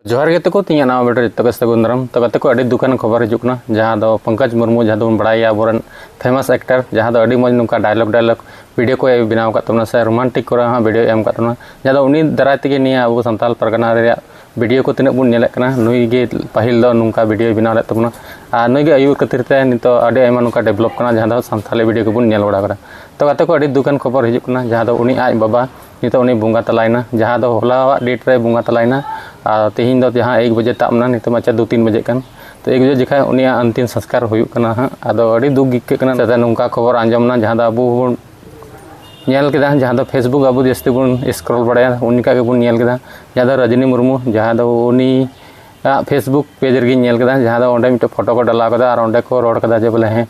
जोहार गे तको तीन नाम बेटे तक सगुंदरम तक तको अड़ी दुकान खबर हिजुकना जहां दो पंकज मुर्मू जहां दो बड़ाया बोरन फेमस एक्टर जहां दो अड़ी मज नुका डायलॉग वीडियो को बनाव का से रोमांटिक को वीडियो एम का जहां दो उनी दाराय तेगे निया अब सानताल परगना रे वीडियो को तीन बुन नेले कना नुई गे पहिल दो नुका वीडियो बनाव ले तबना आ नुई गे आयु खातिर ते नितो अड़ी आयमा नुका डेवलप कना जहां दो सानताली वीडियो को बुन नेल बड़ा करा तो गाते को अड़ी दुकान खबर हिजुकना जहां दो उनी आज बाबा नितो उनी बुंगा तलायना जहां दो होला डेट रे बुंगा तलायना तेहिं दो जहाँ 1 बजे ताबना नितो माचा 2-3 बजे कन तो 1 बजे जखा उनिया अंतिम संस्कार हुयुक कना हाँ आदो अड़ी दुख गिक कना तदा नुका खबर आंजमना जहाँ दो अबु बन नेल केदा जहाँ दो फेसबुक अबु जस्ती बन स्क्रॉल बड़ाया उनका के बन नेल केदा जहाँ दो रजनी मुर्मू जहाँ दो उनी फेसबुक पेज रे नेल केदा जहाँ दो ओंडे मिटो फोटो को डाला कदा और ओंडे को रोड कदा जे बोले हैं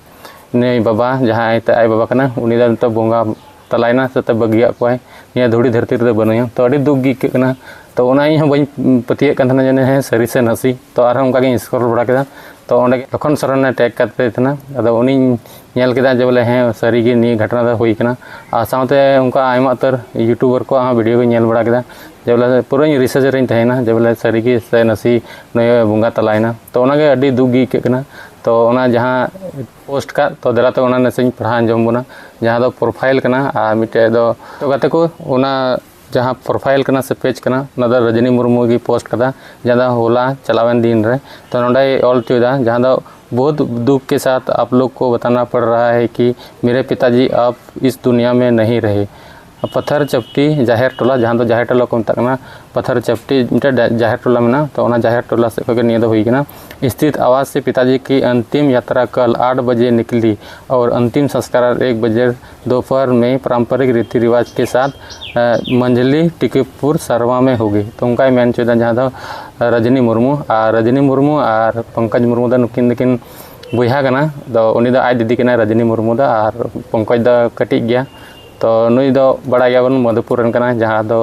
ने बाबा जहाँ आई बाबा कना उनी दा तो बोंगा तलायना से बगिया को निया धूड़ी धरती रे बनया तो अड़ी दुख गिक कना तो ओना ही बई पतिये कन थाना जने है सरी से नसी तो आर उनका के स्क्रॉल बड़ा केदा तो ओंडे लखन सरन ने टैग करते थना अदो उनी नेल केदा जे बोले हैं सरी गे नी घटना दा होई कना आ साथे उनका आयमा तर यूट्यूबर को वीडियो को नेल बड़ा केदा जे बोले पूरा रिसर्च रे तहेना जे बोले सरी गे से नसी नय बुंगा तलायना तो ओना गे अड़ी दुख गिक कना तो ओना जहाँ पोस्ट का तो दराते ओना नसेñ पढ़ा अंजम बना जहाँ दो प्रोफाइल कना आ मिटे दो तो गाते को ओना जहाँ प्रोफाइल कना से पेज कना नदा रजनी मुर्मू की पोस्ट कदा जहाँ होला चलावन दिन रे तो नोंडे ऑल चुदा जहाँ दो बहुत दुख के साथ आप लोग को बताना पड़ रहा है कि मेरे पिताजी अब इस दुनिया में नहीं रहे। पत्थर चपटी जाहिर टोला जहाँ दो जाहिर टोला को मतकना पत्थर चपटी जाहिर टोला में ना तो ओना जाहिर टोला से को निया दो हुई कना स्थित आवास से पिताजी की अंतिम यात्रा कल 8 बजे निकली और अंतिम संस्कार 1 बजे दोपहर में पारंपरिक रीति रिवाज के साथ मंझली टिकेपुर सरवा में होगी। तो उनका मेन चुदा जहाँ दो रजनी मुर्मू और पंकज मुर्मू दा नुकिन दिकिन बुहा कना दो उनी दा आज दीदी कना रजनी मुर्मू दा और पंकज दा कटिक गया तो नुई दो बड़ा गया बन मधुपुर कना जहाँ दो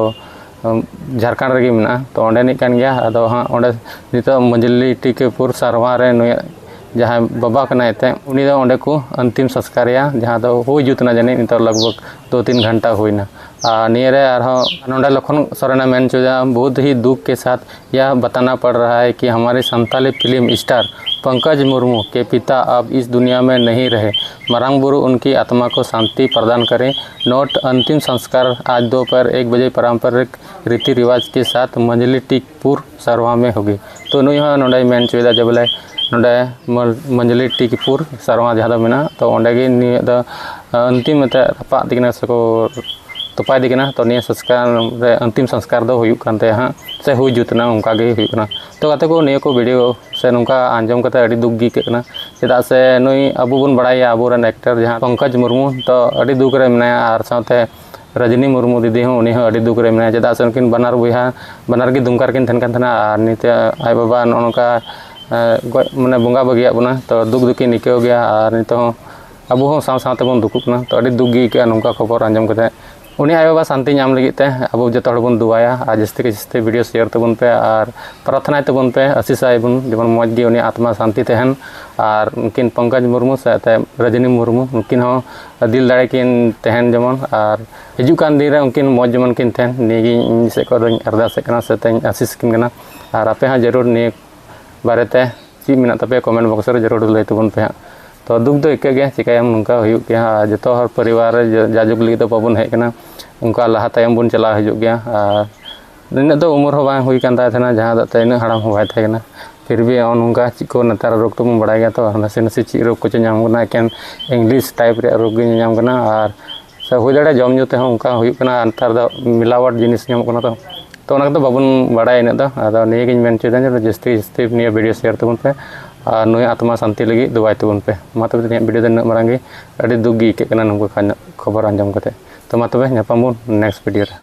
झारखंड रेगी मेना तो ओंडे निक कान गया अदो हाँ ओंडे नितो मंजली टिकेपुर सरवा रे नुई जहाँ बाबा कना एते उनी दो ओंडे को अंतिम संस्कार जहाँ दो हो जुतना जाने नितो लगभग 2-3 घंटा हुईना नियरे नोंडे लखन सोरेना मेन चुजा बहुत ही दुख के साथ यह बताना पड़ रहा है कि हमारे संताली फिल्म स्टार पंकज मुर्मू के पिता अब इस दुनिया में नहीं रहे। मरांग बुरु उनकी आत्मा को शांति प्रदान करें। नोट अंतिम संस्कार आज दोपहर 1 बजे पारंपरिक रीति रिवाज के साथ मंजली टिकपुर सरवा में होगी। तो नुई नोंडे मेन चुदा जब बोले नोंडे मंजली टिकपुर सरवा जहाँ मेना तो ओंडे गे निया द अंतिम मते रपा दिकना सको तोपाय दिकना तो निया संस्कार रे अंतिम संस्कार दो हुयुक कानते हाँ से हुई जुतना उनका गे हुयुकना तो गाते को निया को वीडियो से नुका आंजम कते अड़ी दुख गी केना चेदा से नुई अबु बन बड़ाया अबुरन एक्टर जहाँ पंकज मुर्मू तो अड़ी दुख रे मेना और साथे रजनी मुर्मू दीदी हूँ उन्हीं अड़ी दुख रे मेना चेदा से उनकिन बनार बुहा बनार गे दुमकार किन थन कान थना और निते आय बाबा नोनका माने बुंगा बगिया बना तो दुख दुखी निकल गया और नितो अबु हूँ साथ बन दुखुकना तो अड़ी दुख गी के नुका खबर आंजम कते उन्हीं आय बाबा शांति नाम लगिते अब जो बन दुआया और जस्ती के जस्ती वीडियो शेयर तबन पे और प्रार्थना तबन पे आशीष आयबन जमन मौज गे उन्हीं आत्मा शांति तहन और उनकिन पंकज मुर्मू से रजनी मुर्मू उनकिन हो दिल दाड़े किन तहन जमन और हिजू कान दिन रे उनकिन मौज जमन किन तहन निगी से को अरदास कना से आशीष किन कना और आपे हाँ जरूर नि बारेते चीज मेना तपे कमेंट बॉक्स रे जरूर लय तबन पे तो दुख दो इके गया चिकायम नुका हुयुक गया जो हर परिवार जाजुक लगी तो बाबन हेकना उनका लहा तायम बन चला हिजुक गया और इन तो उम्र हो बांग हुई कान था जहाँ दाते इन हड़ाम हो बाय थेना फिर भी उनका चीज को नतार रोग तो बन बड़ा गया तो नसे नसे चीज रोग को नाम एकेन इंग्लिश टाइप रे रोग नाम और से हुई दाड़े जम ᱧᱩ तेहूँ उनका हुयुक कना नतार दो मिलावट जिनिस नाम कना तो उनका तो बाबन बड़ा इन दो आदो निये गिन मेन चुदा जस्ती जस्ती निये वीडियो शेयर तबन पे और नुई आत्मा शांति लगी दुआई तबन पे मा तबे वीडियो दन मारंगे अड़ी दुख गी के कना नुको खबर आंजम कते तो मा तबे नेक्स्ट वीडियो रे।